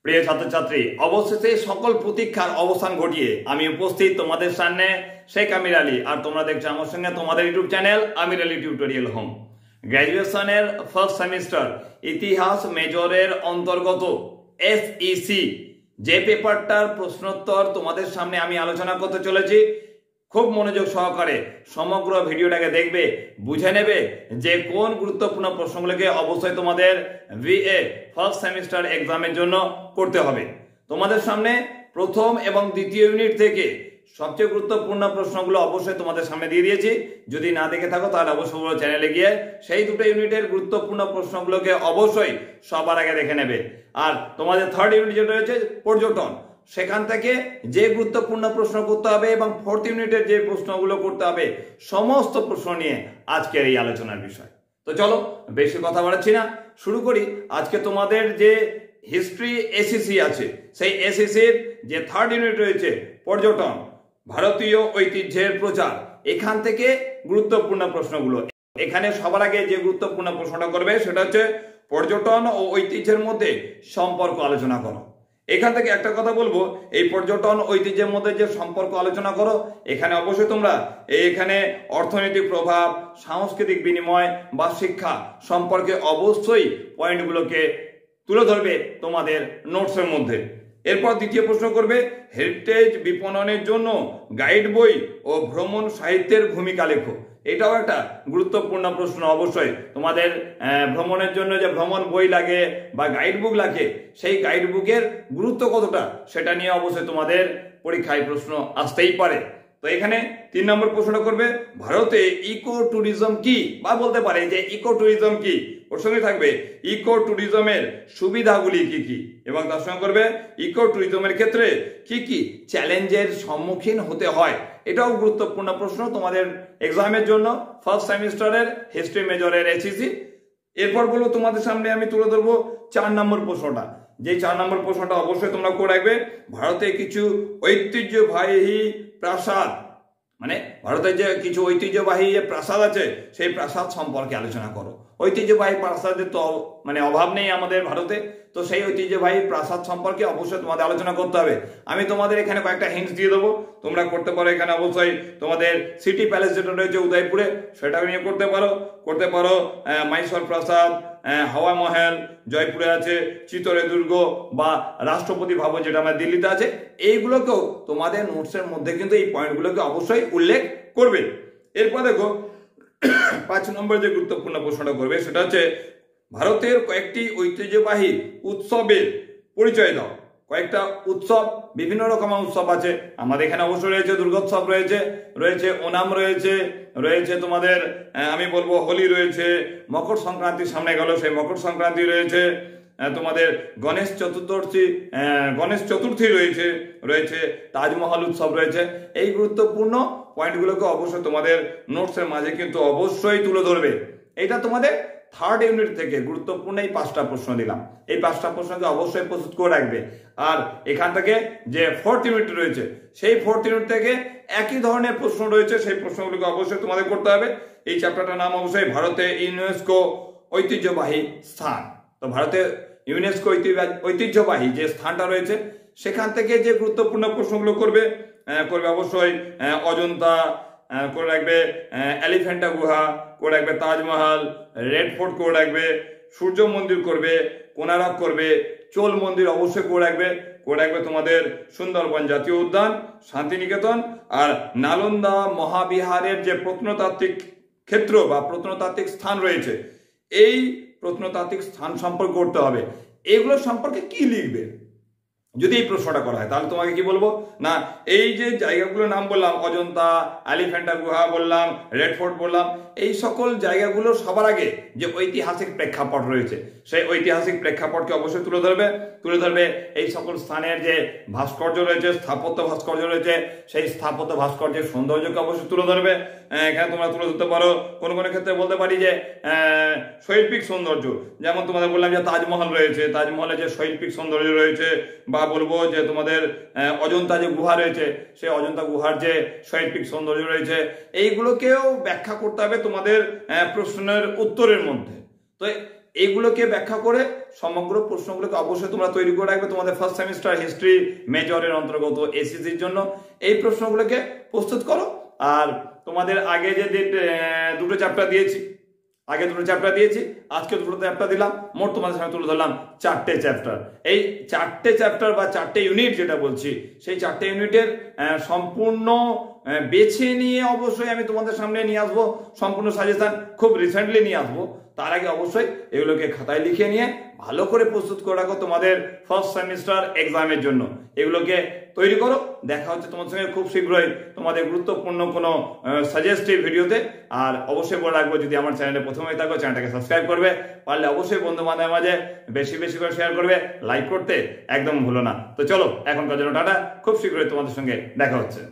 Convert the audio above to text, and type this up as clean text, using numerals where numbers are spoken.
প্রিয় ছাত্রছাত্রী, অবশেষে সকল প্রতীক্ষার অবসান ঘটিয়ে আমি উপস্থিত তোমাদের সামনে শেখ আমির আলী। আর তোমরা দেখছো আমার সঙ্গে তোমাদের YouTube channel Amir Ali tutorial home. গ্র্যাজুয়েশনের ফার্স্ট সেমিস্টার ইতিহাস মেজরের অন্তর্গত এসইসি যে পেপারটার প্রশ্নোত্তর তোমাদের সামনে আমি আলোচনা করতে চলেছি, খুব মনোযোগ সহকারে সমগ্র ভিডিওটাকে দেখবে, বুঝে নেবে যে কোন গুরুত্বপূর্ণ প্রশ্নগুলোকে অবশ্যই তোমাদের ভিএ ফার্স্ট সেমিস্টার এক্সামের জন্য করতে হবে। তোমাদের সামনে প্রথম এবং দ্বিতীয় ইউনিট থেকে সবচেয়ে গুরুত্বপূর্ণ প্রশ্নগুলো অবশ্যই তোমাদের সামনে দিয়ে দিয়েছি। যদি না দেখে থাকো তাহলে অবশ্যই চ্যানেলে গিয়ে সেই দুটো ইউনিটের গুরুত্বপূর্ণ প্রশ্নগুলোকে অবশ্যই সবার আগে দেখে নেবে। আর তোমাদের থার্ড ইউনিট যেটা রয়েছে পর্যটন, সেখান থেকে যে গুরুত্বপূর্ণ প্রশ্ন করতে হবে এবং ফোর্থ ইউনিটের যে প্রশ্নগুলো করতে হবে, সমস্ত প্রশ্ন নিয়ে আজকের এই আলোচনার বিষয়। তো চলো বেশি কথা বাড়াচ্ছি না, শুরু করি। আজকে তোমাদের যে হিস্ট্রি এসিসি আছে, সেই এসিসির যে থার্ড ইউনিট রয়েছে পর্যটন, ভারতীয় ঐতিহ্যের প্রচার, এখান থেকে গুরুত্বপূর্ণ প্রশ্নগুলো। এখানে সবার আগে যে গুরুত্বপূর্ণ প্রশ্নটা করবে সেটা হচ্ছে পর্যটন ও ঐতিহ্যের মধ্যে সম্পর্ক আলোচনা করো। এখান থেকে একটা কথা বলবো, এই পর্যটন ঐতিহ্যের মধ্যে যে সম্পর্ক আলোচনা করো, এখানে অবশ্যই তোমরা এখানে অর্থনৈতিক প্রভাব, সাংস্কৃতিক বিনিময় বা শিক্ষা সম্পর্কে অবশ্যই পয়েন্টগুলোকে তুলে ধরবে তোমাদের নোটসের মধ্যে। এরপর দ্বিতীয় প্রশ্ন করবে হেরিটেজ বিপণনের জন্য গাইড বই ও ভ্রমণ সাহিত্যের ভূমিকা লেখো। এটাও একটা গুরুত্বপূর্ণ প্রশ্ন। অবশ্যই তোমাদের ভ্রমণের জন্য যে ভ্রমণ বই লাগে বা গাইড বুক লাগে, সেই গাইড বুকের গুরুত্ব কতটা সেটা নিয়ে অবশ্যই তোমাদের পরীক্ষায় প্রশ্ন আসতেই পারে। তো এখানে 3 নম্বর প্রশ্নটা করবে ভারতে ইকো ট্যুরিজম কি, বা বলতে পারে যে ইকো ট্যুরিজম কি। ওর সঙ্গে থাকবে ইকো ট্যুরিজমের সুবিধাগুলি কি কি, এবং তার সঙ্গে করবে ইকো ট্যুরিজমের ক্ষেত্রে কি কি চ্যালেঞ্জের সম্মুখীন হতে হয়। এটাও গুরুত্বপূর্ণ প্রশ্ন তোমাদের এক্সামের জন্য ফার্স্ট সেমিস্টারের হিস্ট্রি মেজরের এসইসি। এরপর বলবো তোমাদের সামনে আমি তুলে ধরবো 4 নম্বর প্রশ্নটা। যে 4 নম্বর প্রশ্নটা অবশ্যই তোমরা করে রাখবে, ভারতে কিছু ঐতিহ্যবাহী প্রাসাদ, মানে ভারতের যে কিছু ঐতিহ্যবাহী যে প্রাসাদ আছে সেই প্রাসাদ সম্পর্কে আলোচনা করো। ঐতিহ্যবাহী প্রাসাদের তো অভাব নেই আমাদের ভারতে, তো সেই ঐতিহ্যবাহী প্রাসাদ সম্পর্কে অবশ্যই তোমাদের আলোচনা করতে হবে। আমি তোমাদের এখানে কয়েকটা হিন্টস দিয়ে দেবো, তোমরা করতে পারো। এখানে অবশ্যই তোমাদের সিটি প্যালেস যেটা রয়েছে উদয়পুরে, সেটা নিয়ে করতে পারো মাইসোর প্রাসাদ, হাওয়া মহল জয়পুরে আছে, চিতরে দুর্গ বা রাষ্ট্রপতি ভবন যেটা আমার দিল্লিতে আছে। এইগুলোকেও তোমাদের নোটসের মধ্যে কিন্তু এই পয়েন্টগুলোকে অবশ্যই উল্লেখ করবে। এরপর দেখো 5 নম্বর যে গুরুত্বপূর্ণ প্রশ্নটা করবে সেটা হচ্ছে ভারতের কয়েকটি ঐতিহ্যবাহী উৎসবের পরিচয় দাও। কয়েকটা উৎসব, বিভিন্ন রকমের উৎসব আছে আমাদের এখানে। অবশ্যই রয়েছে দুর্গোৎসব, রয়েছে ওনাম, রয়েছে তোমাদের আমি বলবো হোলি, রয়েছে মকর সংক্রান্তি সামনে গেল, সেই মকর সংক্রান্তি রয়েছে, তোমাদের গণেশ চতুর্থী রয়েছে তাজমহল উৎসব রয়েছে। এই গুরুত্বপূর্ণ পয়েন্টগুলোকে অবশ্যই তোমাদের নোটসের মাঝে কিন্তু অবশ্যই তুলে ধরবে। এটা তোমাদের থার্ড ইউনিট থেকে গুরুত্বপূর্ণ এই 5টা প্রশ্ন দিলাম, এই 5টা প্রশ্নকে অবশ্যই প্রস্তুত করে রাখবে। আর এখান থেকে যে ফোর্থ ইউনিট রয়েছে, সেই ফোর্থ ইউনিট থেকে একই ধরনের প্রশ্ন রয়েছে, সেই প্রশ্নগুলোকে অবশ্যই তোমাদের করতে হবে। এই চ্যাপ্টারটার নাম অবশ্যই ভারতে ইউনেস্কো ঐতিহ্যবাহী স্থান। তো ভারতে ইউনেস্কো ঐতিহ্যবাহী যে স্থানটা রয়েছে, সেখান থেকে যে গুরুত্বপূর্ণ প্রশ্নগুলো করবে অবশ্যই অজন্তা করে রাখবে, এলিফ্যান্টা গুহা করে রাখবে, তাজমহল, রেড ফোর্ট করে রাখবে, সূর্য মন্দির করবে, কোনারক করবে, চোল মন্দির অবশ্যই করে রাখবে তোমাদের সুন্দরবন জাতীয় উদ্যান, শান্তিনিকেতন, আর নালন্দা মহাবিহারের যে প্রত্নতাত্ত্বিক ক্ষেত্র বা প্রত্নতাত্ত্বিক স্থান রয়েছে, এই প্রত্নতাত্ত্বিক স্থান সম্পর্কে করতে হবে। এগুলো সম্পর্কে কি লিখবে যদি এই প্রশ্নটা করা হয়, তাহলে তোমাকে কি বলবো না, এই যে জায়গাগুলোর নাম বললাম, অজন্তা, এলিফ্যান্টা গুহা বললাম, রেড ফোর্ট বললাম, এই সকল জায়গাগুলো সবার আগে যে ঐতিহাসিক প্রেক্ষাপট রয়েছে, সেই ঐতিহাসিক প্রেক্ষাপটকে অবশ্যই তুলে ধরবে। এই সকল স্থানের যে ভাস্কর্য রয়েছে, স্থাপত্য ভাস্কর্য রয়েছে, সেই স্থাপত্য ভাস্কর্যের সৌন্দর্যকে অবশ্যই তুলে ধরবে। এখানে তোমরা তুলে ধরতে পারো কোনো ক্ষেত্রে বলতে পারি যে শৈল্পিক সৌন্দর্য, যেমন তোমাদের বললাম যে তাজমহল রয়েছে, তাজমহলের যে শৈল্পিক সৌন্দর্য রয়েছে, বা বলবো যে তোমাদের অজন্তা যে গুহা রয়েছে, সেই অজন্তা গুহার যে শৈল্পিক সৌন্দর্য রয়েছে, এইগুলোকেও ব্যাখ্যা করতে হবে তোমাদের প্রশ্নের উত্তরের মধ্যে। তো এইগুলোকে ব্যাখ্যা করে সমগ্র প্রশ্নগুলোকে অবশ্যই তোমরা তৈরি করে রাখবে তোমাদের ফার্স্ট সেমিস্টার হিস্ট্রি মেজরের অন্তর্গত এসএসসির জন্য। এই প্রশ্নগুলোকে প্রস্তুত করো। আর তোমাদের আগে যে দুটো চ্যাপ্টার দিয়েছি, আজকে দুটো চ্যাপ্টার দিলাম, মোট তোমাদের সামনে তুলে ধরলাম 4টে চ্যাপ্টার। এই 4টে চ্যাপ্টার বা 4টে ইউনিট যেটা বলছি, সেই 4টে ইউনিটের সম্পূর্ণ বেছে নিয়ে অবশ্যই আমি তোমাদের সামনে নিয়ে আসবো, সম্পূর্ণ সাজেশন খুব রিসেন্টলি নিয়ে আসবো। তার আগে অবশ্যই এগুলোকে খাতায় লিখে নিয়ে ভালো করে প্রস্তুত করে রাখো তোমাদের ফার্স্ট সেমিস্টার এক্সামের জন্য। এগুলোকে তৈরি করো। দেখা হচ্ছে তোমাদের সঙ্গে খুব শীঘ্রই তোমাদের গুরুত্বপূর্ণ কোনো সাজেস্টিভ ভিডিওতে। আর অবশ্যই বলে রাখবো, যদি আমার চ্যানেলে প্রথমেই থাকো চ্যানেলটাকে সাবস্ক্রাইব করবে, পারলে অবশ্যই বন্ধু বান্ধবের মাঝে বেশি বেশি করে শেয়ার করবে, লাইক করতে একদম ভুলো না। তো চলো এখনকার জন্য টাটা, খুব শীঘ্রই তোমাদের সঙ্গে দেখা হচ্ছে।